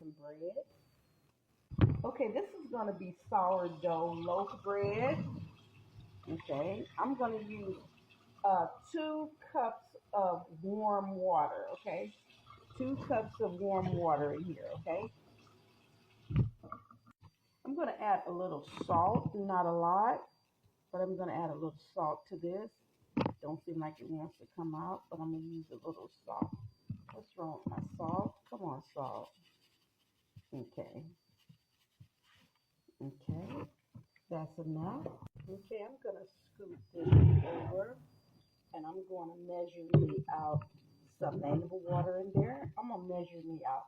some bread. Okay, this is going to be sourdough loaf bread. Okay, I'm going to use 2 cups of warm water. Okay, 2 cups of warm water in here. Okay, I'm going to add a little salt, not a lot, but I'm going to add a little salt to this. Don't seem like it wants to come out, but I'm going to use a little salt. What's wrong with my salt? Come on, salt. Okay, okay, that's enough. Okay, I'm going to scoop this over and I'm going to measure me out some native water in there. I'm going to measure me out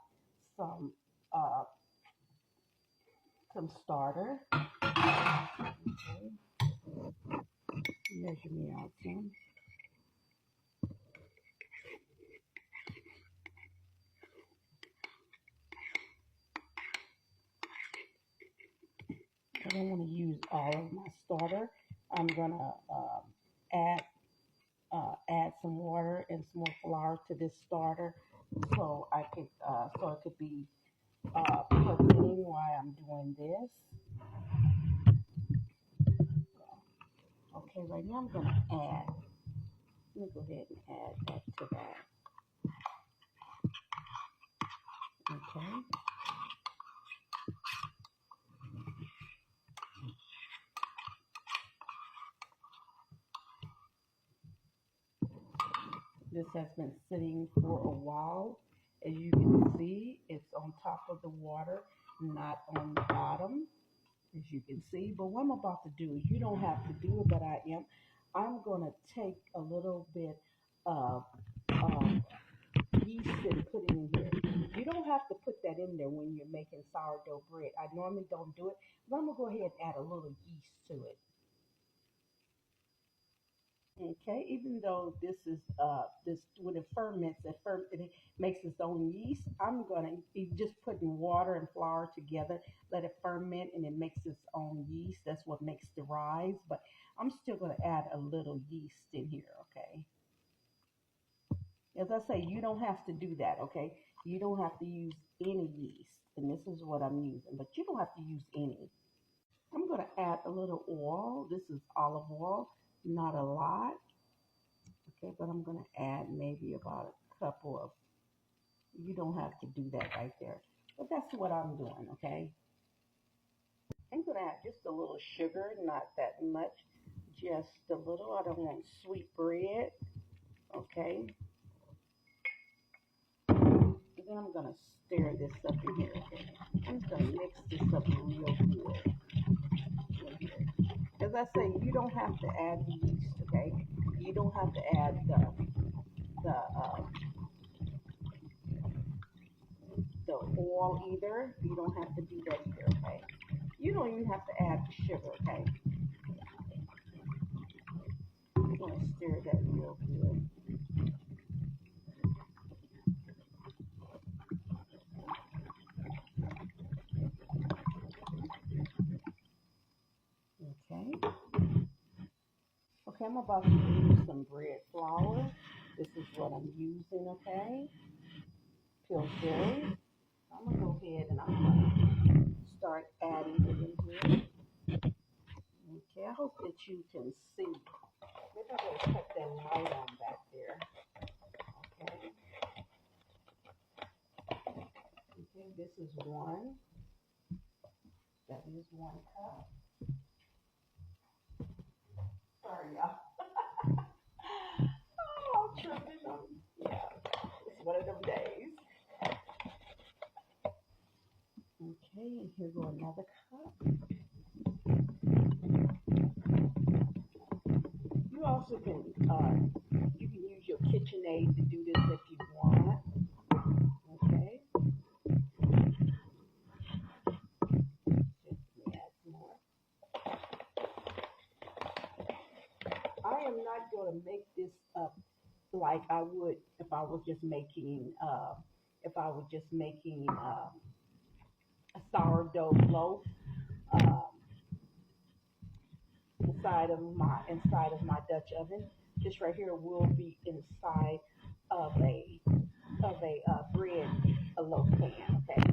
some uh some starter. Okay, measure me out some. I don't want to use all of my starter. I'm gonna add add some water and some more flour to this starter, so I could so it could be percolating while I'm doing this. Okay, right now I'm gonna add. Let me go ahead and add that to that. Okay. This has been sitting for a while. As you can see, it's on top of the water, not on the bottom, as you can see. But what I'm about to do, you don't have to do it, but I am. I'm going to take a little bit of yeast and put it in here. You don't have to put that in there when you're making sourdough bread. I normally don't do it, but I'm going to go ahead and add a little yeast to it. Okay, even though this is this when it ferments, it makes its own yeast. I'm gonna be just putting water and flour together, let it ferment, and it makes its own yeast. That's what makes the rise. But I'm still gonna add a little yeast in here. Okay, as I say, you don't have to do that. Okay, you don't have to use any yeast, and this is what I'm using. But you don't have to use any. I'm gonna add a little oil. This is olive oil, not a lot. Okay, but I'm going to add maybe about a couple of, you don't have to do that right there. But that's what I'm doing, okay? I'm going to add just a little sugar, not that much, just a little. I don't want sweet bread, okay? And then I'm going to stir this up in here, okay? I'm just going to mix this up real good in here. As I say, you don't have to add the yeast, okay? You don't have to add the the oil either. You don't have to do that either, okay? You don't even have to add the sugar, okay? I'm gonna stir that real good. Okay. Okay, I'm about to use some bread flour. This is what I'm using, okay? Pillsbury. I'm gonna go ahead and I'm gonna start adding it in here. Okay, I hope that you can see. Maybe I'm gonna cut that light on back there. Okay. Okay, this is one. That is 1 cup. Sorry, y'all. Oh, I'm tripping. Yeah, it's one of them days. Okay, and here go another cup. You also can you can use your KitchenAid to do this if you want. Okay, just add some more. I am not going to make this up like I would if I was just making a sourdough loaf. Um, inside of my Dutch oven. This right here will be inside of a bread a loaf pan. Okay.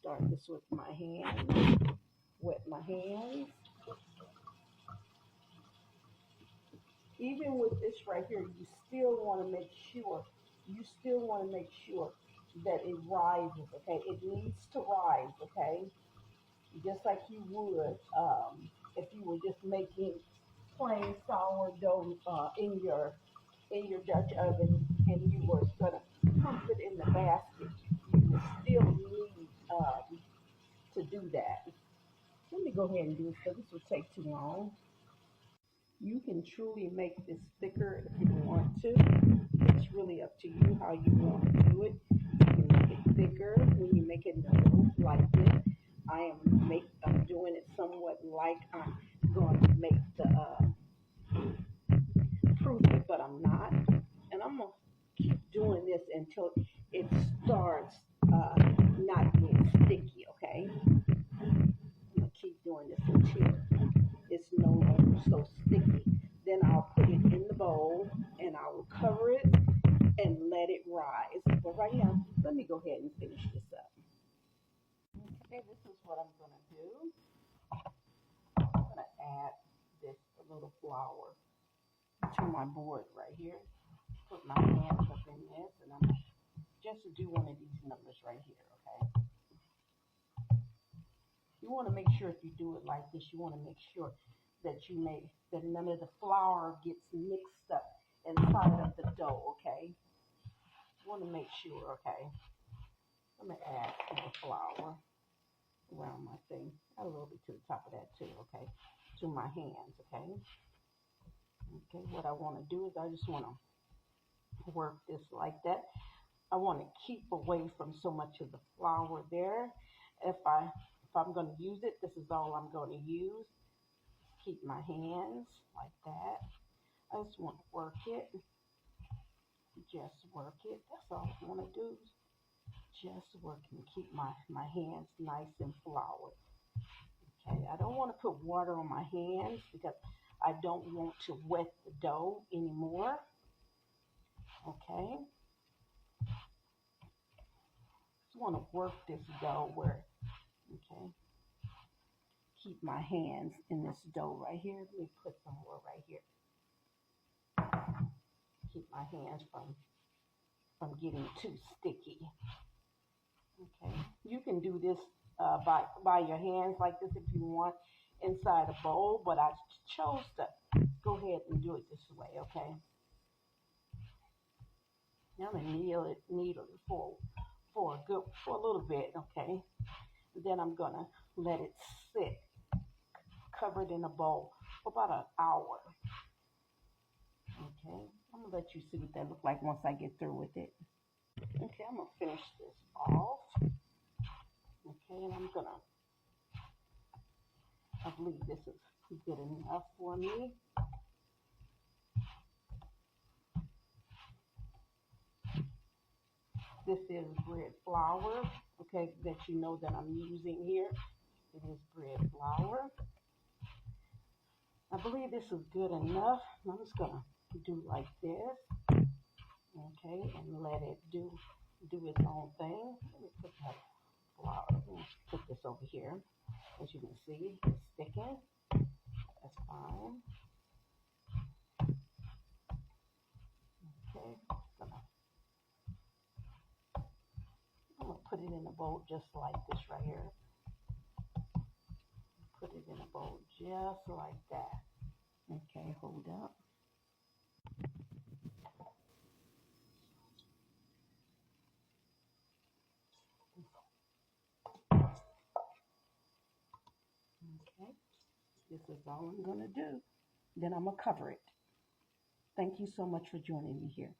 start this with my hands. Wet my hands. Even with this right here, you still want to make sure that it rises, okay? It needs to rise, okay? Just like you would if you were just making plain sourdough in your Dutch oven and you were gonna pump it in the basket. You would still need to do that. Let me go ahead and do it because this will take too long. You can truly make this thicker if you want to. It's really up to you how you want to do it. You can make it thicker when you make it in a loaf like this. I'm doing it somewhat like I'm going to make the proof it, but I'm not. And I'm gonna keep doing this until it starts not being sticky. Okay, I'm gonna keep doing this until it's no longer so sticky. Then I'll put it in the bowl and I will cover it and let it rise. But right now, let me go ahead and finish this up. Okay, this is what I'm gonna do. I'm gonna add this little flour to my board right here. Put my hands up in this, and I'm just to do one of these numbers right here. Okay. You want to make sure if you do it like this, you want to make sure that none of the flour gets mixed up inside of the dough. Okay. You want to make sure. Okay. I'm gonna add the flour around my thing. Add a little bit to the top of that too. Okay. To my hands. Okay. Okay. What I want to do is I just want to work this like that. I want to keep away from so much of the flour there. If I'm going to use it, this is all I'm going to use. Keep my hands like that. I just want to work it. Just work it. That's all I want to do. Just work and keep my hands nice and floured. Okay. I don't want to put water on my hands because I don't want to wet the dough anymore. Okay. Just want to work this dough where, okay, keep my hands in this dough right here. Let me put some more right here. Keep my hands from getting too sticky. Okay, you can do this by your hands like this if you want inside a bowl, but I chose to go ahead and do it this way. Okay, now I'm gonna needle it for a little bit. Okay, then I'm gonna let it sit covered in a bowl for about an hour. Okay, I'm gonna let you see what that looks like once I get through with it. Okay, I'm gonna finish this off. Okay, and I believe this is good enough for me. This is bread flour, okay, that you know that I'm using here. It is bread flour. I believe this is good enough. I'm just gonna do like this, okay, and let it do its own thing. Let me put that flour. Let me put this over here. As you can see, it's sticking. That's fine. Okay, I'm gonna put it in a bowl just like this right here. Put it in a bowl just like that. Okay, hold up. Okay, this is all I'm gonna do. Then I'm gonna cover it. Thank you so much for joining me here.